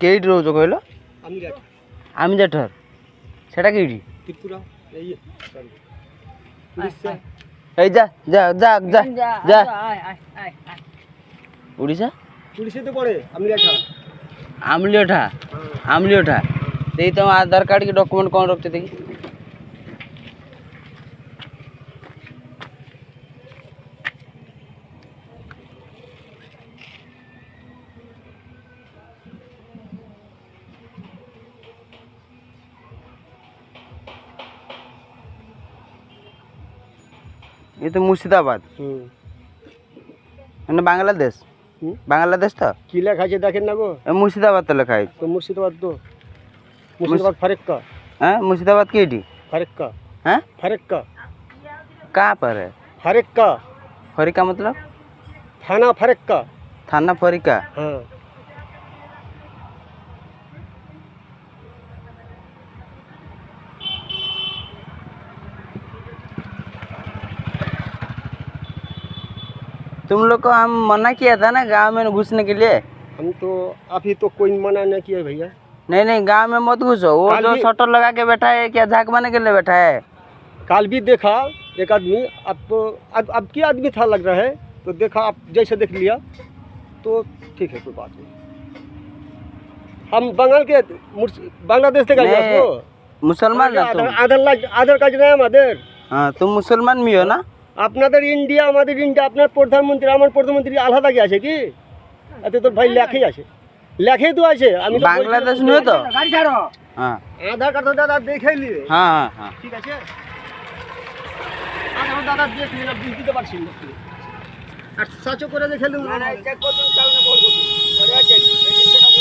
KET रोज कहल आमिराट आमी जाठर सेटा केईटी त्रिपुरा ये सॉरी उड़ीसा ए जा जा जा जा जा उड़ीसा उड़ीसा तो पड़े आमिराट आमलियोठा आमलियोठा देई तुम आधार कार्ड के डॉक्यूमेंट कौन रखते देखी ये तो मुर्शिदाबाद মানে বাংলাদেশ বাংলাদেশ তো কি লেখা আছে দেখেন না গো মুর্শিদাবাদ তো লেখা আছে তো মুর্শিদাবাদ ফারেক্কা हाँ मुर्शिदाबाद की डी फारक्का हाँ फारक्का कहाँ पर है फारक्का फरीका मतलब थाना फारक्का थाना फरीका हाँ तुम लोग को हम मना किया था ना गांव में घुसने के लिए हम तो अभी तो कोई मना नहीं किया भैया नहीं गांव में मत घुसो वो काल जो भी- शटर लगा के बैठा है क्या झाक मारने के लिए बैठा है काल भी देखा एक आदमी अब तो अब क्या आदमी था लग रहा है तो देखा आप जैसे देख लिया तो ठीक है कोई बात नहीं हम बंगाल के बांग्लादेश से गए नहीं, मुसलमान ना तुम আধার কার্ড নাই আমাদের हाँ तुम मुसलमान भी हो ना আপনাদের ইন্ডিয়া আমাদের ইন্ডিয়া আপনার প্রধানমন্ত্রী আমার প্রধানমন্ত্রী আলাদা কি আছে কি এতে তোর ভাই লেখাই আছে লেখাই তো আছে আমি তো बांग्लादेश नहीं हो तो গাড়ি ছাড়ো हाँ আধার কার্ড তো দাদা দেখেই নিয়ে हाँ हाँ हाँ ঠিক আছে আধার দাদা দেখলি না বুঝতে পারছি না আর সাচো করে দেখে নিন না চেক করুন কারণে বলবো